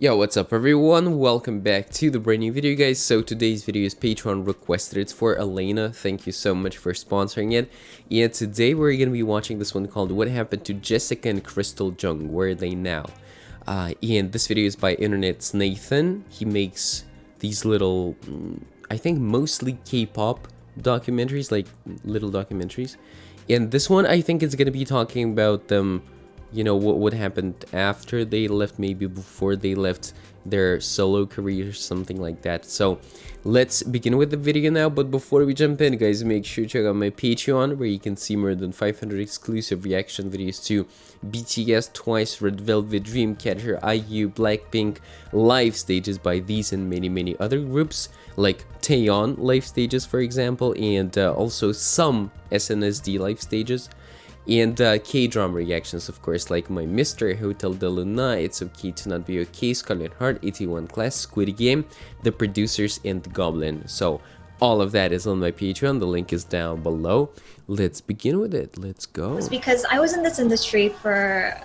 Yo, what's up everyone? Welcome back to the brand new video, guys. So today's video is Patreon requested. It's for Elena. Thank you so much for sponsoring it. And today we're going to be watching this one called What Happened to Jessica and Krystal Jung? Where are they now? And this video is by Internet's Nathan. He makes these little, I think mostly K-pop documentaries, like little documentaries. And this one I think is going to be talking about them, you know, what happened after they left, maybe before they left their solo career, something like that. So let's begin with the video now. But before we jump in, guys, make sure to check out my Patreon, where you can see more than 500 exclusive reaction videos to BTS, Twice, Red Velvet, Dreamcatcher, IU, Blackpink, live stages by these and many other groups, like taeyeon live stages, for example, and also some SNSD live stages. And K-drama reactions, of course, like my Mr. Hotel de Loona, It's Okay to Not Be Okay, Scarlet Heart, 81 Class, Squid Game, The Producers, and The Goblin. So all of that is on my Patreon. The link is down below. Let's begin with it. Let's go. It's because I was in this industry for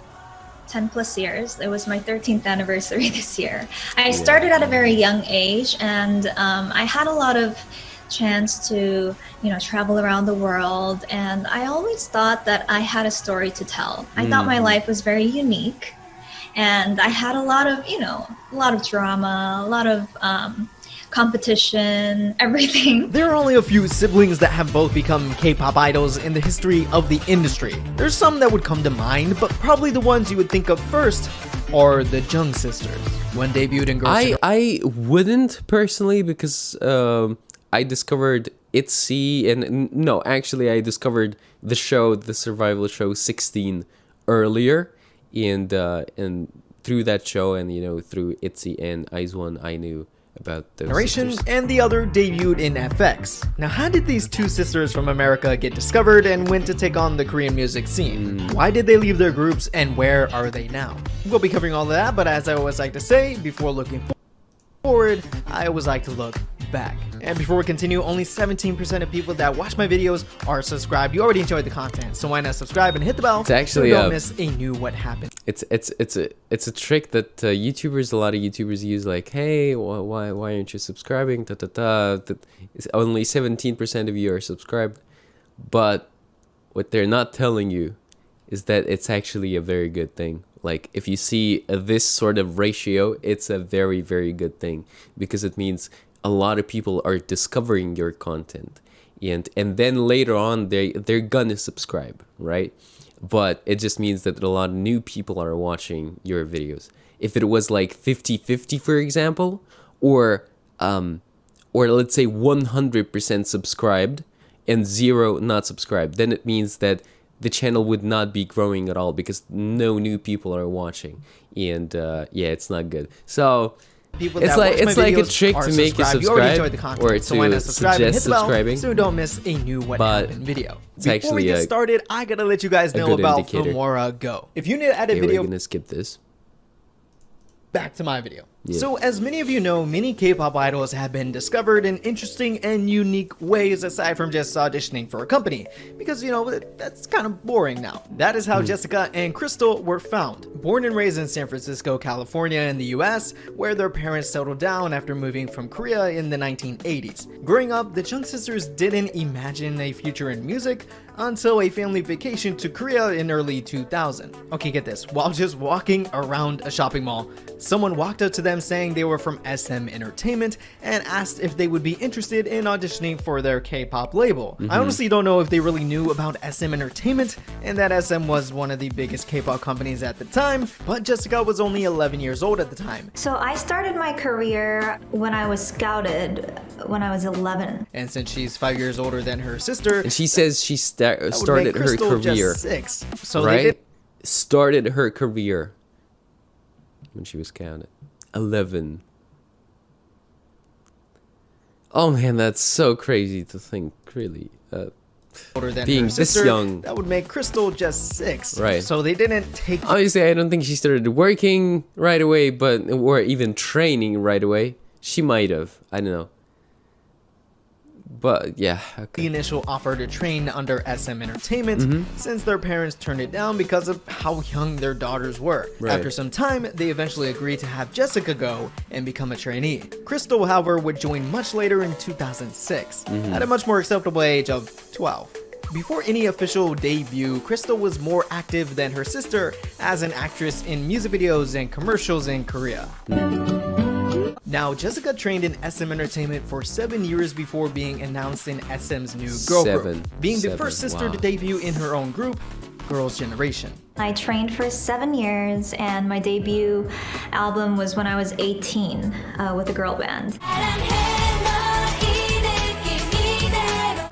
10 plus years. It was my 13th anniversary this year. I started at a very young age, and I had a lot of chance to, you know, travel around the world, and I always thought that I had a story to tell. I thought my life was very unique, and I had a lot of, you know, a lot of drama, a lot of competition, everything. There are only a few siblings that have both become K-pop idols in the history of the industry. There's some that would come to mind, but probably the ones you would think of first are the Jung sisters. When debuted in girls, I wouldn't personally, because I discovered itzy, and no, actually I discovered the show, the survival show 16 earlier, and through that show, and you know, through itzy and IZ*ONE, I knew about those Generation, sisters. and the other debuted in FX. Now, how did these two sisters from America get discovered and went to take on the Korean music scene? Why did they leave their groups, and where are they now? We'll be covering all of that, but as I always like to say, before looking forward, I always like to look back. And before we continue, only 17% of people that watch my videos are subscribed. You already enjoyed the content, so why not subscribe and hit the bell? It's actually so you don't miss a new What Happened. It's a trick that a lot of YouTubers use, like, hey, why aren't you subscribing? It's only 17% of you are subscribed, but what they're not telling you is that it's actually a very good thing. Like, if you see this sort of ratio, it's a very good thing, because it means a lot of people are discovering your content, and then later on they're gonna subscribe, right? But it just means that a lot of new people are watching your videos. If it was like 50-50, for example, or let's say 100% subscribed and 0 not subscribed, then it means that the channel would not be growing at all, because no new people are watching, and yeah, it's not good. So it's like a trick to make you subscribe, or to suggest subscribing, so don't miss a new What Happened video. Before we get started, I gotta let you guys know about Filmora Go. If you need to edit video, we're gonna skip this. Back to my video. So as many of you know, many K-pop idols have been discovered in interesting and unique ways, aside from just auditioning for a company, because, you know, that's kind of boring now. That is how Jessica and Krystal were found. Born and raised in San Francisco, California in the US, where their parents settled down after moving from Korea in the 1980s. Growing up, the Jung sisters didn't imagine a future in music until a family vacation to Korea in early 2000. Okay, get this. While just walking around a shopping mall, someone walked up to them saying they were from SM Entertainment and asked if they would be interested in auditioning for their K-pop label. I honestly don't know if they really knew about SM Entertainment and that SM was one of the biggest K-pop companies at the time, but Jessica was only 11 years old at the time. So I started my career when I was scouted when I was 11. And since she's 5 years older than her sister, and she says she started her career, just 6. So right? Started her career when she was counted 11. Oh man, that's so crazy to think, really. Older than being her sister, this young, that would make Krystal just 6. Right. So they didn't take. Obviously, I don't think she started working right away, or even training right away. She might have. I don't know. But yeah, The okay. initial offer to train under SM Entertainment since their parents turned it down because of how young their daughters were. Right. After some time, they eventually agreed to have Jessica go and become a trainee. Krystal, however, would join much later in 2006, at a much more acceptable age of 12. Before any official debut, Krystal was more active than her sister as an actress in music videos and commercials in Korea. Now, Jessica trained in SM Entertainment for 7 years before being announced in SM's new girl group, being the first sister to debut in her own group, Girls' Generation. I trained for 7 years, and my debut album was when I was 18 with a girl band.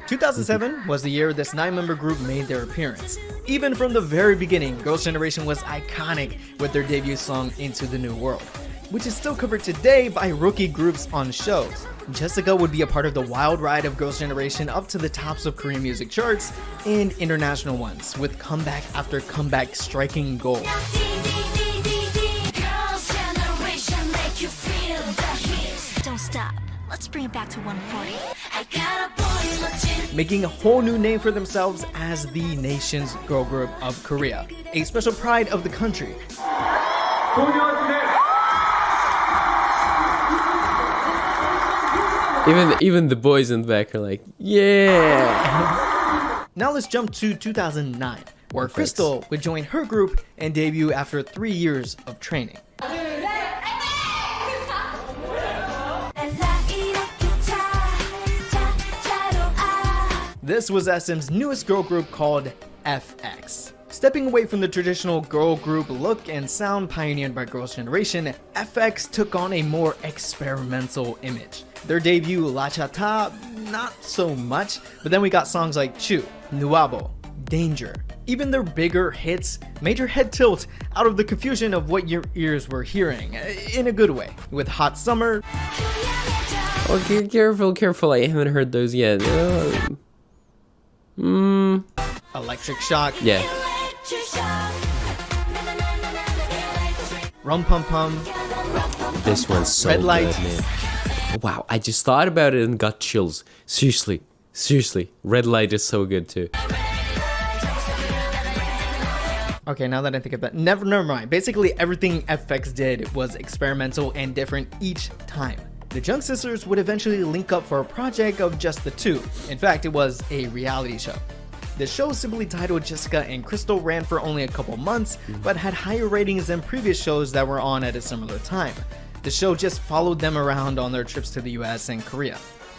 2007 was the year this 9-member group made their appearance. Even from the very beginning, Girls' Generation was iconic with their debut song Into the New World, which is still covered today by rookie groups on shows. Jessica would be a part of the wild ride of Girls' Generation up to the tops of Korean music charts and international ones, with comeback after comeback striking gold. Don't stop. Let's bring it back to 140. Making a whole new name for themselves as the nation's girl group of Korea, a special pride of the country. Even the boys in the back are like, yeah. Now let's jump to 2009, where Krystal would join her group and debut after 3 years of training. This was SM's newest girl group called FX. Stepping away from the traditional girl group look and sound pioneered by Girls' Generation, FX took on a more experimental image. Their debut, La Chata, not so much, but then we got songs like Chu, Nuabo, Danger. Even their bigger hits made your head tilt out of the confusion of what your ears were hearing, in a good way, with Hot Summer. Okay, careful, I haven't heard those yet. Electric Shock, Yeah. Rum Pum Pum, This one's so Red Light. good, man. Wow, I just thought about it and got chills. Seriously. Red Light is so good too. Okay, now that I think of that, never mind. Basically, everything FX did was experimental and different each time. The Jung sisters would eventually link up for a project of just the two. In fact, it was a reality show. The show, simply titled Jessica and Krystal, ran for only a couple months, but had higher ratings than previous shows that were on at a similar time. The show just followed them around on their trips to the US and Korea.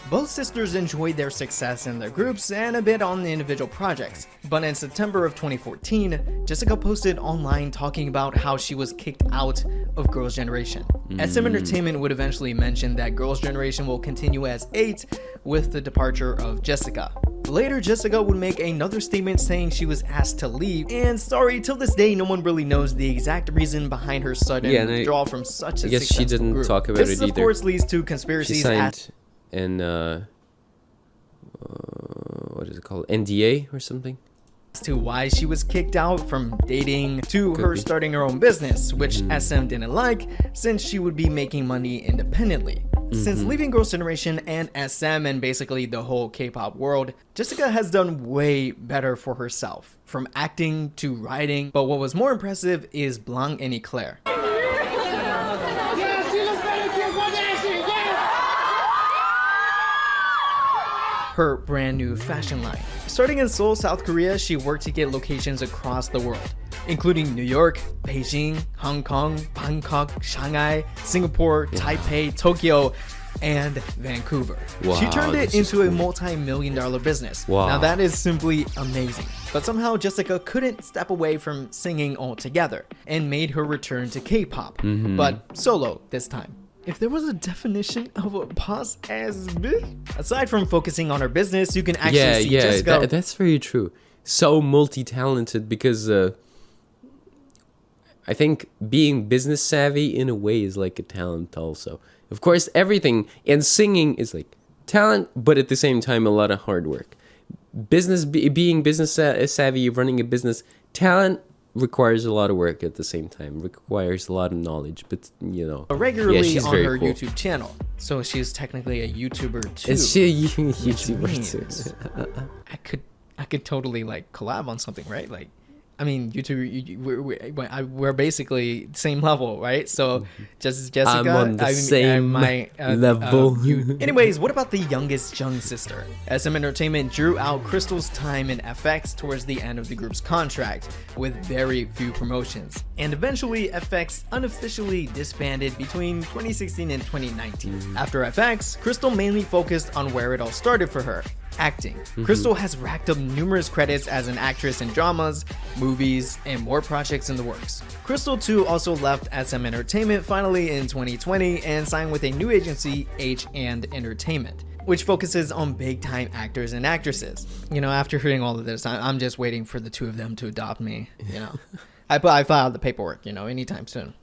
Both sisters enjoyed their success in their groups and a bit on the individual projects, but in September of 2014, Jessica posted online talking about how she was kicked out of Girls' Generation. SM Entertainment would eventually mention that Girls' Generation will continue as 8 with the departure of Jessica. Later, Jessica would make another statement saying she was asked to leave, and sorry, till this day no one really knows the exact reason behind her sudden withdrawal from such a I guess she successful didn't group. talk about This it either. of course leads to She conspiracies signed an what is it called? NDA or something? as to why she was kicked out from dating to Could her be. starting her own business, which SM didn't like since she would be making money independently. Since leaving Girls' Generation and SM and basically the whole K-pop world, Jessica has done way better for herself, from acting to writing, but what was more impressive is Blanc and Eclair. Her brand new fashion line. Starting in Seoul, South Korea, she worked to get locations across the world, including New York, Beijing, Hong Kong, Bangkok, Shanghai, Singapore, Taipei, Tokyo, and Vancouver. She Wow, turned it this is into a cool. multi-million-dollar business. Wow. Now that is simply amazing. But somehow Jessica couldn't step away from singing altogether and made her return to K-pop, but solo this time. If there was a definition of a boss ass bitch, aside from focusing on her business, you can actually see Jessica. That's very true. So multi-talented because I think being business savvy in a way is like a talent also. Of course, everything and singing is like talent, but at the same time, a lot of hard work. Being business savvy, running a business, talent, requires a lot of work at the same time, requires a lot of knowledge, but you know, regularly she's on very her cool. YouTube channel. So she's technically a YouTuber too. Is she a which YouTuber means too? I could totally like collab on something, right? Like, I mean, we're basically same level, right? So just Jessica, I'm on the same level. Anyways, what about the youngest Jung sister? SM Entertainment drew out Krystal's time in FX towards the end of the group's contract, with very few promotions. And eventually, FX unofficially disbanded between 2016 and 2019. After FX, Krystal mainly focused on where it all started for her: acting. Krystal has racked up numerous credits as an actress in dramas, movies, and more projects in the works. Krystal too also left SM Entertainment finally in 2020 and signed with a new agency, H and Entertainment, which focuses on big time actors and actresses. You know, after hearing all of this, I'm just waiting for the two of them to adopt me, you know. I filed the paperwork, you know, anytime soon.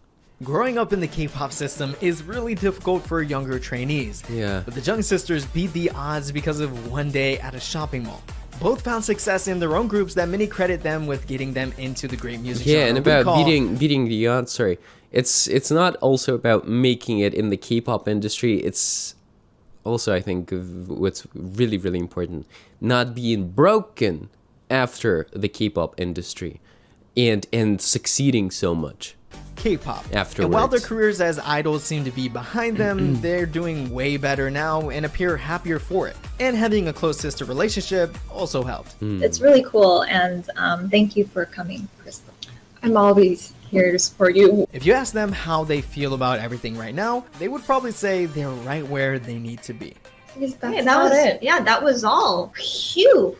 Growing up in the K-pop system is really difficult for younger trainees. Yeah. But the Jung sisters beat the odds because of one day at a shopping mall. Both found success in their own groups that many credit them with getting them into the great music genre. Yeah, and about beating the odds. Sorry, it's not also about making it in the K-pop industry. It's also, I think, what's really, really important, not being broken after the K-pop industry, and succeeding so much. K-pop. Afterwards. And while their careers as idols seem to be behind them, they're doing way better now and appear happier for it. And having a close sister relationship also helped. It's really cool, and thank you for coming, Krystal. I'm always here to support you. If you ask them how they feel about everything right now, they would probably say they're right where they need to be. Because that's Hey, about it. Yeah, that was all. Phew.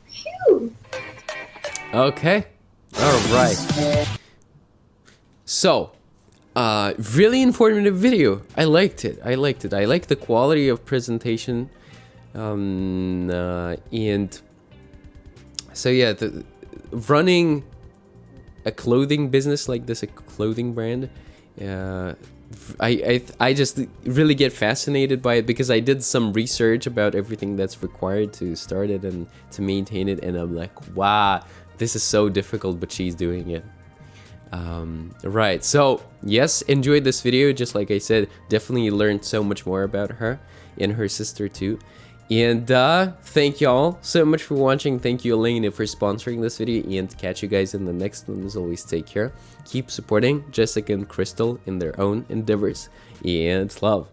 Phew. Okay, all right. So, really informative video. I liked it. I liked the quality of presentation, and so yeah, running a clothing business like this, a clothing brand, I just really get fascinated by it because I did some research about everything that's required to start it and to maintain it, and I'm like, wow, this is so difficult, but she's doing it. Right, so yes, enjoyed this video. Just like I said, definitely learned so much more about her and her sister too. And thank y'all so much for watching. Thank you, Elena, for sponsoring this video, and catch you guys in the next one. As always, take care, keep supporting Jessica and Krystal in their own endeavors, and love.